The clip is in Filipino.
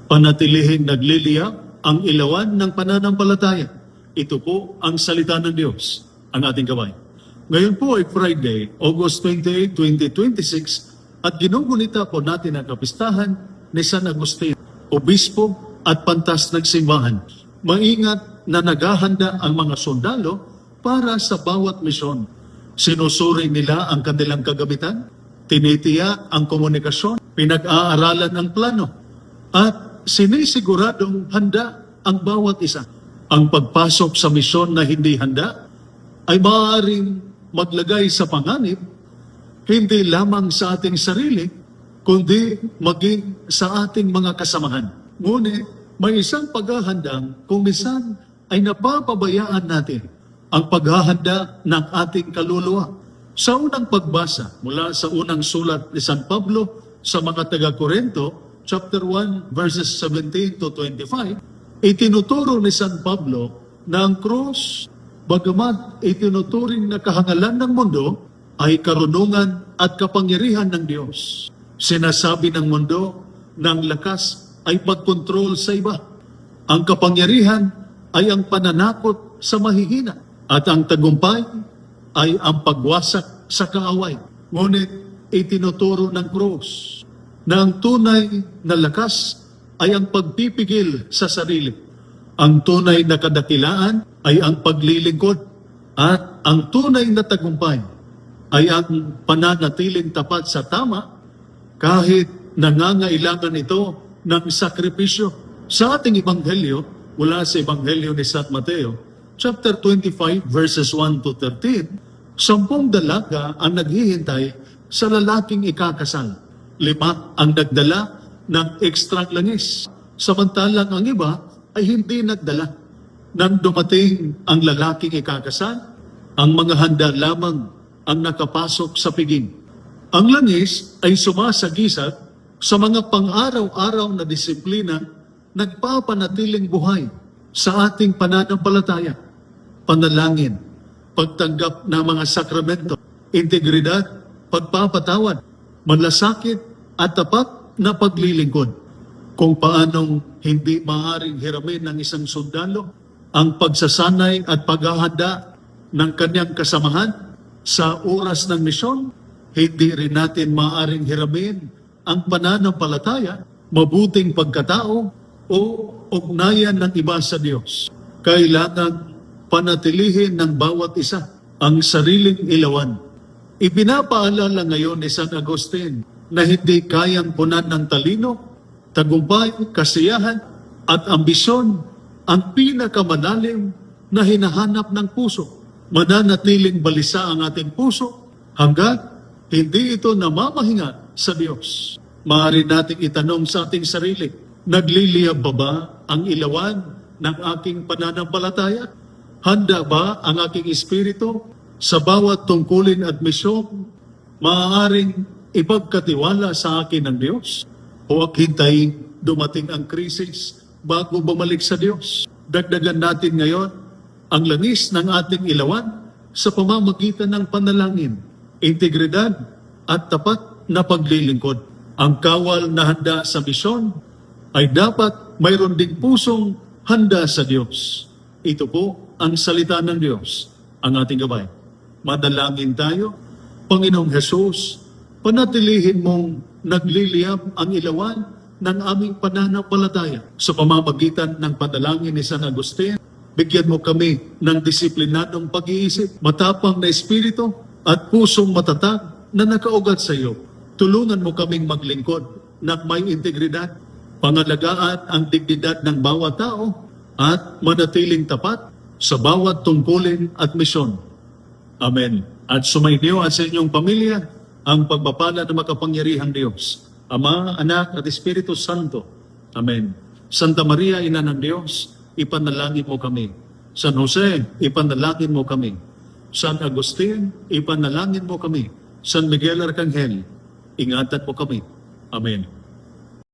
Panatilihing nagliliyab ang ilawan ng pananampalataya. Ito po ang salita ng Diyos, ang ating gabay. Ngayon po ay Friday, August 28, 2026 at ginugunita po natin ang kapistahan ni San Agustin, obispo at pantas ng simbahan. Maingat na naghahanda ang mga sundalo para sa bawat misyon. Sinusuri nila ang kanilang kagamitan, tinitiyak ang komunikasyon, pinag-aaralan ang plano, at sinisiguradong handa ang bawat isa. Ang pagpasok sa misyon na hindi handa ay maaaring maglagay sa panganib hindi lamang sa ating sarili, kundi maging sa ating mga kasamahan. Ngunit may isang paghahandang kung minsan ay napapabayaan natin ang paghahanda ng ating kaluluwa. Sa unang pagbasa mula sa unang sulat ni San Pablo sa mga taga-Korinto, chapter 1, verses 17 to 25, itinuturo ni San Pablo na ang krus, bagamat itinuturing na kahangalan ng mundo, ay karunungan at kapangyarihan ng Diyos. Sinasabi ng mundo na ang lakas ay pagkontrol sa iba. Ang kapangyarihan ay ang pananakot sa mahihina. At ang tagumpay ay ang pagwasak sa kaaway. Ngunit itinuturo ng krus na ang tunay na lakas ay ang pagpipigil sa sarili. Ang tunay na kadakilaan ay ang paglilingkod. At ang tunay na tagumpay ay ang pananatiling tapat sa tama kahit nangangailangan ito ng sakripisyo. Sa ating ebanghelyo, mula sa ebanghelyo ni San Mateo, chapter 25, verses 1 to 13, 10 dalaga ang naghihintay sa lalaking ikakasal. 5 ang nagdala ng ekstrang langis, samantalang ang iba ay hindi nagdala. Nang dumating ang lalaking ikakasal, ang mga handa lamang ang nakapasok sa piging. Ang langis ay sumasagisag sa mga pang-araw-araw na disiplina, nagpapanatiling buhay sa ating pananampalataya, panalangin, pagtanggap ng mga sakramento, integridad, pagpapatawad, malasakit at tapat na paglilingkod. Kung paanong hindi maaaring hiramin ng isang sundalo ang pagsasanay at paghahanda ng kanyang kasamahan sa oras ng misyon, hindi rin natin maaaring hiramin ang pananampalataya, mabuting pagkatao o ugnayan ng iba sa Diyos. Kailangan panatilihin ng bawat isa ang sariling ilawan. Ibinapaalala ngayon ni San Agustin na hindi kayang punan ng talino, tagumpay, kasiyahan at ambisyon ang pinakamalalim na hinahanap ng puso. Mananatiling balisa ang ating puso hanggat hindi ito namamahinga sa Diyos. Maaari nating itanong sa ating sarili, nagliliyab ba ang ilawan ng aking pananampalataya? Handa ba ang aking espiritu sa bawat tungkulin at misyon maaaring ipagkatiwala sa akin ng Diyos? Huwag hintayin dumating ang krisis bago bumalik sa Diyos. Dagdagan natin ngayon ang langis ng ating ilawan sa pamamagitan ng panalangin, integridad at tapat na paglilingkod. Ang kawal na handa sa misyon ay dapat mayroon ding pusong handa sa Diyos. Ito po ang salita ng Diyos, ang ating gabay. Madalangin tayo. Panginoong Hesus, panatilihin mong nagliliyab ang ilawan ng aming pananampalataya sa pamamagitan ng panalangin ni San Agustin. Bigyan mo kami ng disiplinadong pag-iisip, matapang na espiritu at pusong matatag na nakaugat sa iyo. Tulungan mo kaming maglingkod na may integridad, pangalagaan ang dignidad ng bawat tao at manatiling tapat sa bawat tungkulin at misyon. Amen. At sumainyo at sa inyong pamilya ang pagpapala ng makapangyarihang Diyos, Ama, Anak at Espiritu Santo. Amen. Santa Maria, Ina ng Diyos, ipanalangin mo kami. San Jose, ipanalangin mo kami. San Agustin, ipanalangin mo kami. San Miguel Arcangel, ingatan mo kami. Amen.